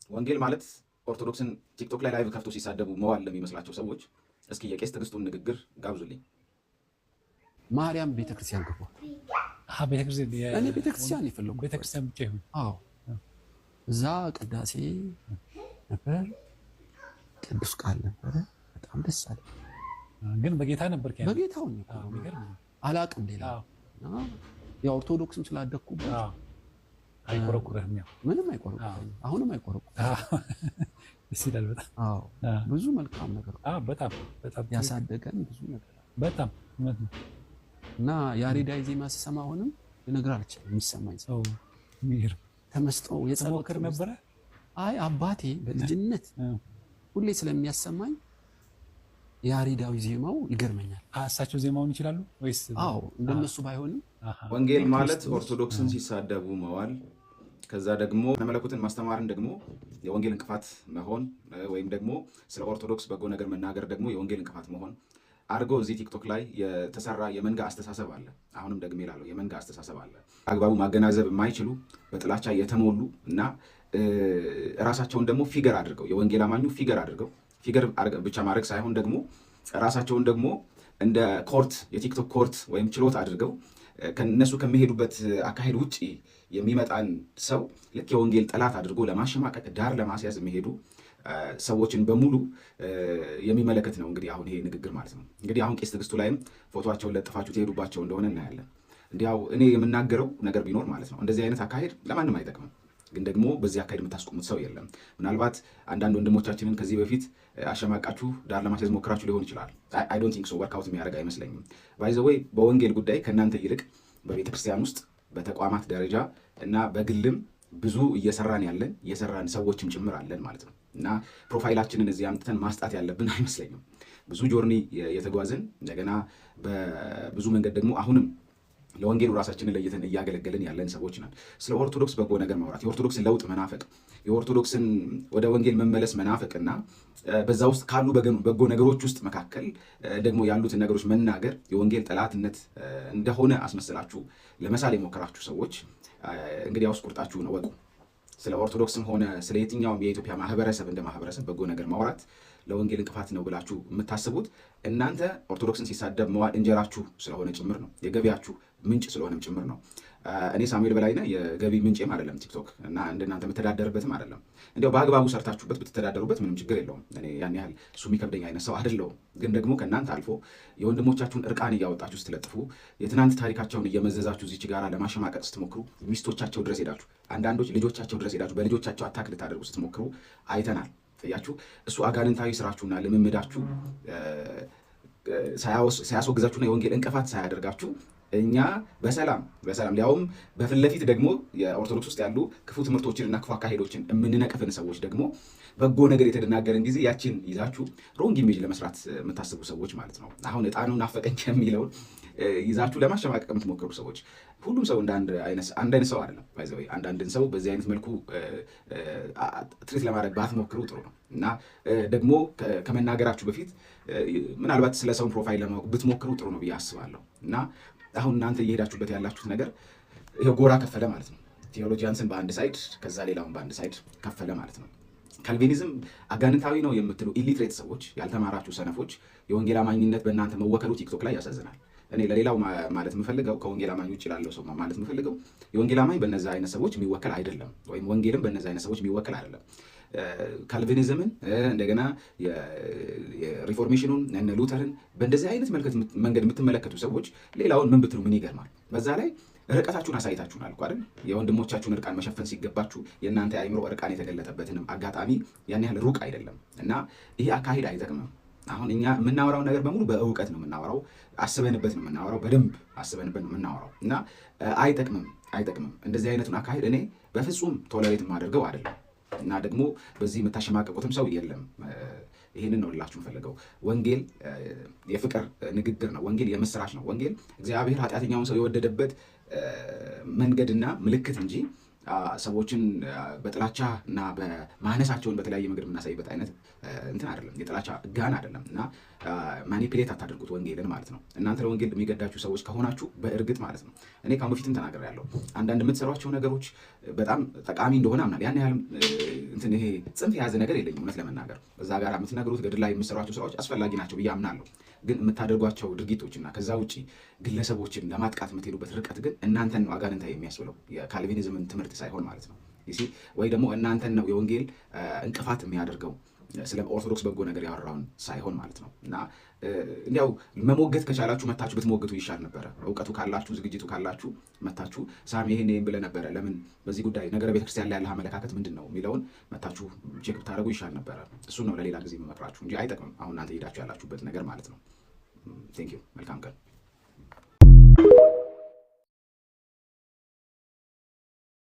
ወንጌል ማለት ኦርቶዶክስን ቲክቶክ ላይ ላይቭ ከፍቶ ሲሳደቡ መዋል ለሚመስላቸው ሰዎች እስኪ የቄስ ትዕግስቱን ንግግር ጋብዙልኝ። ማርያም ቤተክርስቲያን ገባ። እኔ ቤተክርስቲያን ይፈልጉ ቤተክርስቲያን ብቻ ይሁን። አዎ እዛ ቅዳሴ ነበር፣ ቅዱስ ቃል ነበር። በጣም ደስ አለ። ግን በጌታ ነበር ከያ በጌታው ነው አላቅም ሌላ የኦርቶዶክስም ስላደኩበት አይቆረቁረህም። ያው ምንም አይቆረቁረህም። አሁንም አይቆረቁረህም። ደስ ይላል በጣም። አዎ ብዙ መልካም ነገር በጣም በጣም ያሳደገን ብዙ ነገር በጣም እና ያሬዳዊ ዜማ ስሰማ አሁንም ልነግርህ አልችልም። የሚሰማኝ ሰው የሚገርም ተመስጦ የጸሎት ነበረ። አይ አባቴ በልጅነት ሁሌ ስለሚያሰማኝ ያሬዳዊ ዜማው ይገርመኛል። እሳቸው ዜማውን ይችላሉ ወይስ? አዎ እንደነሱ ባይሆንም ወንጌል ማለት ኦርቶዶክስን ሲሳደቡ መዋል፣ ከዛ ደግሞ መለኮትን ማስተማርን ደግሞ የወንጌል እንቅፋት መሆን ወይም ደግሞ ስለ ኦርቶዶክስ በጎ ነገር መናገር ደግሞ የወንጌል እንቅፋት መሆን አድርጎ እዚህ ቲክቶክ ላይ የተሰራ የመንጋ አስተሳሰብ አለ። አሁንም ደግሜ እላለሁ የመንጋ አስተሳሰብ አለ። አግባቡ ማገናዘብ የማይችሉ በጥላቻ የተሞሉ እና ራሳቸውን ደግሞ ፊገር አድርገው የወንጌል አማኙ ፊገር አድርገው ፊገር ብቻ ማድረግ ሳይሆን ደግሞ ራሳቸውን ደግሞ እንደ ኮርት የቲክቶክ ኮርት ወይም ችሎት አድርገው ከነሱ ከሚሄዱበት አካሄድ ውጪ የሚመጣን ሰው ልክ የወንጌል ጠላት አድርጎ ለማሸማቀቅ ዳር ለማስያዝ የሚሄዱ ሰዎችን በሙሉ የሚመለከት ነው። እንግዲህ አሁን ይሄ ንግግር ማለት ነው። እንግዲህ አሁን ቄስ ትዕግስቱ ላይም ፎቶቸውን ለጥፋችሁ ትሄዱባቸው እንደሆነ እናያለን። እንዲያው እኔ የምናገረው ነገር ቢኖር ማለት ነው እንደዚህ አይነት አካሄድ ለማንም አይጠቅምም። ግን ደግሞ በዚህ አካሄድ የምታስቆሙት ሰው የለም። ምናልባት አንዳንድ ወንድሞቻችንን ከዚህ በፊት አሸማቃችሁ ዳር ለማስያዝ ሞክራችሁ ሊሆን ይችላል። አይ ዶንት ቲንክ ሶ ወርክአውት የሚያደርግ አይመስለኝም። ባይ ዘ ዌይ በወንጌል ጉዳይ ከእናንተ ይልቅ በቤተክርስቲያን ውስጥ በተቋማት ደረጃ እና በግልም ብዙ እየሰራን ሰዎችም ጭምር አለን ማለት ነው። እና ፕሮፋይላችንን እዚህ አምጥተን ማስጣት ያለብን አይመስለኝም። ብዙ ጆርኒ የተጓዝን እንደገና በብዙ መንገድ ደግሞ አሁንም ለወንጌሉ ራሳችንን ለይተን እያገለገልን ያለን ሰዎች ነን። ስለ ኦርቶዶክስ በጎ ነገር ማውራት፣ የኦርቶዶክስን ለውጥ መናፈቅ፣ የኦርቶዶክስን ወደ ወንጌል መመለስ መናፈቅና በዛ ውስጥ ካሉ በጎ ነገሮች ውስጥ መካከል ደግሞ ያሉትን ነገሮች መናገር የወንጌል ጠላትነት እንደሆነ አስመስላችሁ ለመሳል የሞከራችሁ ሰዎች እንግዲህ ያውስ ቁርጣችሁን እወቁ። ስለ ኦርቶዶክስም ሆነ ስለ የትኛውም የኢትዮጵያ ማህበረሰብ እንደ ማህበረሰብ በጎ ነገር ማውራት ለወንጌል እንቅፋት ነው ብላችሁ የምታስቡት እናንተ ኦርቶዶክስን ሲሳደብ መዋል እንጀራችሁ ስለሆነ ጭምር ነው፣ የገቢያችሁ ምንጭ ስለሆነም ጭምር ነው። እኔ ሳሙኤል በላይነህ የገቢ ምንጭም አይደለም ቲክቶክ እና እንደናንተ የምተዳደርበትም አይደለም። እንዲያው በአግባቡ ሰርታችሁበት ብትተዳደሩበት ምንም ችግር የለውም። እኔ ያን ያህል እሱ የሚከብደኝ አይነት ሰው አይደለሁም። ግን ደግሞ ከእናንተ አልፎ የወንድሞቻችሁን እርቃን እያወጣችሁ ስትለጥፉ፣ የትናንት ታሪካቸውን እየመዘዛችሁ እዚች ጋር ለማሸማቀቅ ስትሞክሩ፣ ሚስቶቻቸው ድረስ ሄዳችሁ፣ አንዳንዶች ልጆቻቸው ድረስ ሄዳችሁ በልጆቻቸው አታክ ልታደርጉ ስትሞክሩ አይተናል። ያችሁ እሱ አጋንንታዊ ስራችሁና ልምምዳችሁ ሳያስወግዛችሁና የወንጌል እንቅፋት ሳያደርጋችሁ እኛ በሰላም ሊያውም በፊት ለፊት ደግሞ የኦርቶዶክስ ውስጥ ያሉ ክፉ ትምህርቶችንና ክፉ አካሄዶችን የምንነቅፍን ሰዎች ደግሞ በጎ ነገር የተደናገረን ጊዜ ያችን ይዛችሁ ሮንግ ኢሜጅ ለመስራት የምታስቡ ሰዎች ማለት ነው። አሁን ዕጣኑን ናፈቀኝ የሚለውን ይዛችሁ ለማሸማቀቅ የምትሞክሩ ሰዎች ሁሉም ሰው አንድ አይነት ሰው አይደለም። ባይዘው አንዳንድን ሰው በዚህ አይነት መልኩ ትሪት ለማድረግ ባትሞክሩ ጥሩ ነው እና ደግሞ ከመናገራችሁ በፊት ምናልባት ስለ ሰውን ፕሮፋይል ለማወቅ ብትሞክሩ ጥሩ ነው ብዬ አስባለሁ። እና አሁን እናንተ እየሄዳችሁበት ያላችሁት ነገር ይሄ ጎራ ከፈለ ማለት ነው። ቴዎሎጂያንስን በአንድ ሳይድ ከዛ ሌላውን በአንድ ሳይድ ከፈለ ማለት ነው። ካልቪኒዝም አጋንንታዊ ነው የምትሉ ኢሊትሬት ሰዎች፣ ያልተማራችሁ ሰነፎች የወንጌል አማኝነት በእናንተ መወከሉ ቲክቶክ ላይ ያሳዝናል። እኔ ለሌላው ማለት የምፈልገው ከወንጌል አማኝ ውጭ ላለው ሰው ማለት የምፈልገው የወንጌል አማኝ በእነዛ አይነት ሰዎች የሚወከል አይደለም፣ ወይም ወንጌልም በእነዛ አይነት ሰዎች የሚወከል አይደለም። ካልቪኒዝምን እንደገና የሪፎርሜሽኑን እነ ሉተርን በእንደዚህ አይነት መንገድ የምትመለከቱ ሰዎች ሌላውን ምን ብትሉ ምን ይገርማል? በዛ ላይ ርቀታችሁን አሳይታችሁናል እኮ አይደል? የወንድሞቻችሁን እርቃን መሸፈን ሲገባችሁ የእናንተ የአእምሮ እርቃን የተገለጠበትንም አጋጣሚ ያን ያህል ሩቅ አይደለም እና ይሄ አካሄድ አይጠቅምም። አሁን እኛ የምናወራው ነገር በሙሉ በእውቀት ነው የምናወራው፣ አስበንበት ነው የምናወራው፣ በደንብ አስበንበት ነው የምናወራው እና አይጠቅምም። እንደዚህ አይነቱን አካሄድ እኔ በፍጹም ቶለሬት የማደርገው አይደለም እና ደግሞ በዚህ የምታሸማቀቁትም ሰው የለም። ይህንን ነው ልላችሁ ፈልገው። ወንጌል የፍቅር ንግግር ነው። ወንጌል የምስራች ነው። ወንጌል እግዚአብሔር ኃጢአተኛውን ሰው የወደደበት መንገድና ምልክት እንጂ ሰዎችን በጥላቻ እና በማነሳቸውን በተለያየ መንገድ የምናሳይበት አይነት እንትን አይደለም። የጥላቻ ጋን አይደለም እና ማኒፕሌት አታደርጉት ወንጌልን ማለት ነው። እናንተ ለወንጌል የሚገዳችሁ ሰዎች ከሆናችሁ በእርግጥ ማለት ነው እኔ ከአሁን በፊትም ተናግሬያለሁ። አንዳንድ የምትሰሯቸው ነገሮች በጣም ጠቃሚ እንደሆነ አምናለሁ። ያን ያህል እንትን ይሄ ጽንፍ የያዘ ነገር የለኝም። እውነት ለመናገር እዛ ጋር የምትነግሩት ገድል ላይ የምትሰሯቸው ስራዎች አስፈላጊ ናቸው ብዬ አምናለሁ። ግን የምታደርጓቸው ድርጊቶችና ከዛ ውጭ ግለሰቦችን ለማጥቃት የምትሄዱበት ርቀት ግን እናንተን ነው አጋንንታዊ የሚያስብለው የካልቪኒዝምን ትምህርት ሳይሆን ማለት ነው። ወይ ደግሞ እናንተን ነው የወንጌል እንቅፋት የሚያደርገው ስለ ኦርቶዶክስ በጎ ነገር ያወራውን ሳይሆን ማለት ነው። እና እንዲያው መሞገት ከቻላችሁ መታችሁ ብትሞግቱ ይሻል ነበረ። እውቀቱ ካላችሁ ዝግጅቱ ካላችሁ መታችሁ ሳሚ ይሄን ብለህ ነበረ፣ ለምን በዚህ ጉዳይ ነገረ ቤተክርስቲያን ላይ ያለህ አመለካከት ምንድን ነው የሚለውን መታችሁ ቼክ ብታደርጉ ይሻል ነበረ። እሱን ነው ለሌላ ጊዜ መመክራችሁ እንጂ አይጠቅምም አሁን እናንተ ሄዳችሁ ያላችሁበት ነገር ማለት ነው። ቴንክ ዩ። መልካም ቀን።